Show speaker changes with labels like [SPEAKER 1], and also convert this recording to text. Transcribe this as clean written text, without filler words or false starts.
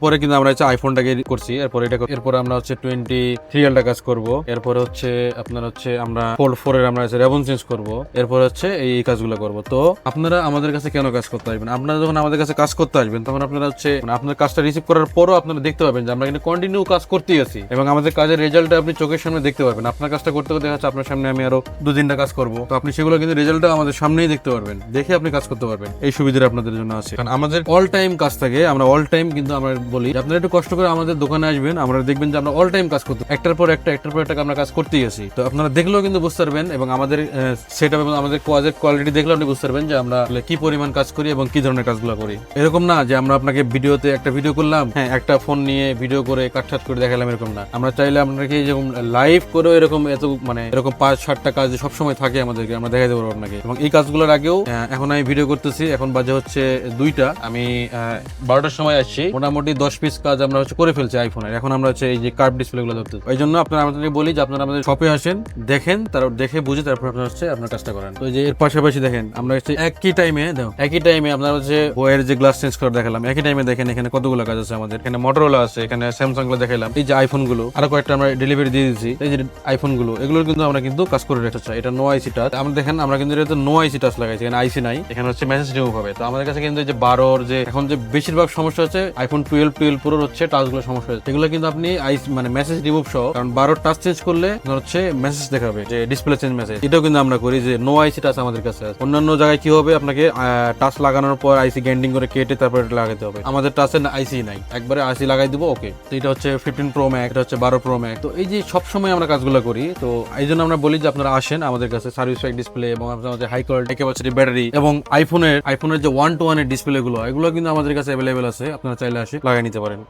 [SPEAKER 1] পরে কিন্তু আমরা হচ্ছে আইফোনটাকে করছি, এরপরে আমরা হচ্ছে 23 এর কাজ করব, এরপরে হচ্ছে আপনার হচ্ছে আমরা ফোল্ড 4 এর আমরা রেবন চেঞ্জ করব, এরপরে হচ্ছে এই কাজগুলো করব। তো আপনারা আমাদের কাছে কেন কাজ করতে আসবেন? আপনারা যখন আমাদের কাছে কাজ করতে আসবেন তখন আপনারা হচ্ছে আপনার কাজটা রিসিভ করার পরও আপনারা দেখতে পাবেন যে আমরা কিন্তু কন্টিনিউ কাজ করতেই আছি এবং আমাদের কাজের রেজাল্টটা আপনি চোখের সামনে দেখতে পারবেন। আপনার কাজটা করতে করতে দেখা যাচ্ছে আপনার সামনে আমি আরো 2-3টা কাজ করব, তো আপনি সেগুলো কিন্তু রেজাল্টটা আমাদের সামনেই দেখতে পারবেন, দেখে আপনি কাজ করতে পারবেন। এই সুবিধাটা আপনাদের জন্য আছে, কারণ আমাদের অল টাইম কাজ থাকে। আমরা অল টাইম কিন্তু আমরা বলি যে আপনারা একটু কষ্ট করে আমাদের দোকানে আসবেন, আমরা দেখবেন যে আমরা অল টাইম কাজ করতে একটার পর একটা আমরা কাজ করতেই আছি। তো আপনারা দেখলেও কিন্তু বুঝতে পারবেন এবং আমাদের সেটআপ এবং আমাদের কাজের কোয়ালিটি দেখলেও আপনি বুঝতে পারবেন যে আমরা কি পরিমাণ কাজ করি এবং কি ধরনের কাজগুলো করি। এরকম না যে আমরা আপনাকে ভিডিওতে একটা ভিডিও করলাম, হ্যাঁ একটা ফোন নিয়ে ভিডিও করে কাটছাট করে দেখালাম, এরকম না। আমরা চাইলে আপনাকে যেরকম লাইভ করেও এরকম এরকম 5-7টা কাজ সবসময় থাকে আমাদেরকে, আমরা দেখাই দেবো আপনাকে। এবং এই কাজগুলোর আগেও এখন আমি ভিডিও করতেছি, এখন বাজে হচ্ছে 2টা, আমি 12টার সময় আসছি, মোটামুটি 10 পিস কাজ আমরা হচ্ছে করে ফেলছি আইফোনের। এখন আমরা হচ্ছে এই যে কার্ভ ডিসপ্লে গুলো ধরতে, এই জন্য আপনারা আমাদেরকে বলি যে আপনারা আমাদের শপে আসেন, দেখেন, তারপর দেখে বুঝে তারপর আপনারা হচ্ছে আপনার কাজটা করেন। তো যে এর পাশাপাশি দেখেন আমরা হচ্ছে একই টাইমে আপনার হচ্ছে বইয়ের যে গ্লাস চেঞ্জ করে দেখালাম, একই টাইমে দেখেন এখানে কতগুলো কাজ আছে আমাদের। এখানে মোটরোলা আছে, এখানে স্যামসাং গুলো দেখালাম, এই যে আইফোন গুলো আরো কয়েকটা আমরা ডেলিভারি দিয়ে দিচ্ছি। এই যে আইফোন গুলো এগুলো কিন্তু আমরা কিন্তু কাজ করে রেখেছি। এটা নো আইসি টাচ, আমরা দেখেন আমরা কিন্তু এটা নো আইসি টাচ লাগাইছি, এখানে আইসি নাই, এখানে হচ্ছে মেসেজ রিমুভ হবে। তো আমাদের কাছে কিন্তু এই যে 12 যে এখন যে বেশিরভাগ সমস্যা হচ্ছে আইফোন 12 প্রো হচ্ছে টাচ গুলো সমস্যা হচ্ছে, এগুলো কিন্তু আপনি মেসেজ রিমুভ সহ, কারণ 12 টাচ চেঞ্জ করলে হচ্ছে মেসেজ দেখাবে যে ডিসপ্লে চেঞ্জ মেসেজ, এটাও কিন্তু আমরা করি যে নো আইসি টাচ আমাদের কাছে আছে। অন্যান্য জায়গায় কি হবে, আপনাকে টাচ লাগানোর পর আইসি গ্যান্ডিং করে কেটে তারপর লাগাতে হবে, আমাদের টাচে আইসি নাই, একবারে আইসি লাগাই দিব ওকে। তো এটা হচ্ছে 15 প্রো ম্যাক্স, এটা হচ্ছে 12 প্রো ম্যাক্স। তো এই যে সবসময় আমরা কাজগুলো করি, তো এই জন্য আমরা বলি যে আপনারা আসেন আমাদের কাছে, সার্ভিস প্যাক ডিসপ্লে এবং আমাদের হাই কোয়ালিটি ক্যাপাসিটি ব্যাটারি এবং আইফোনের যে 1-to-1 এর ডিসপ্লে গুলো, এগুলো কিন্তু আমাদের কাছে অ্যাভেলেবেল আছে, আপনারা চাইলে আসে লাগাই নিতে পারেন।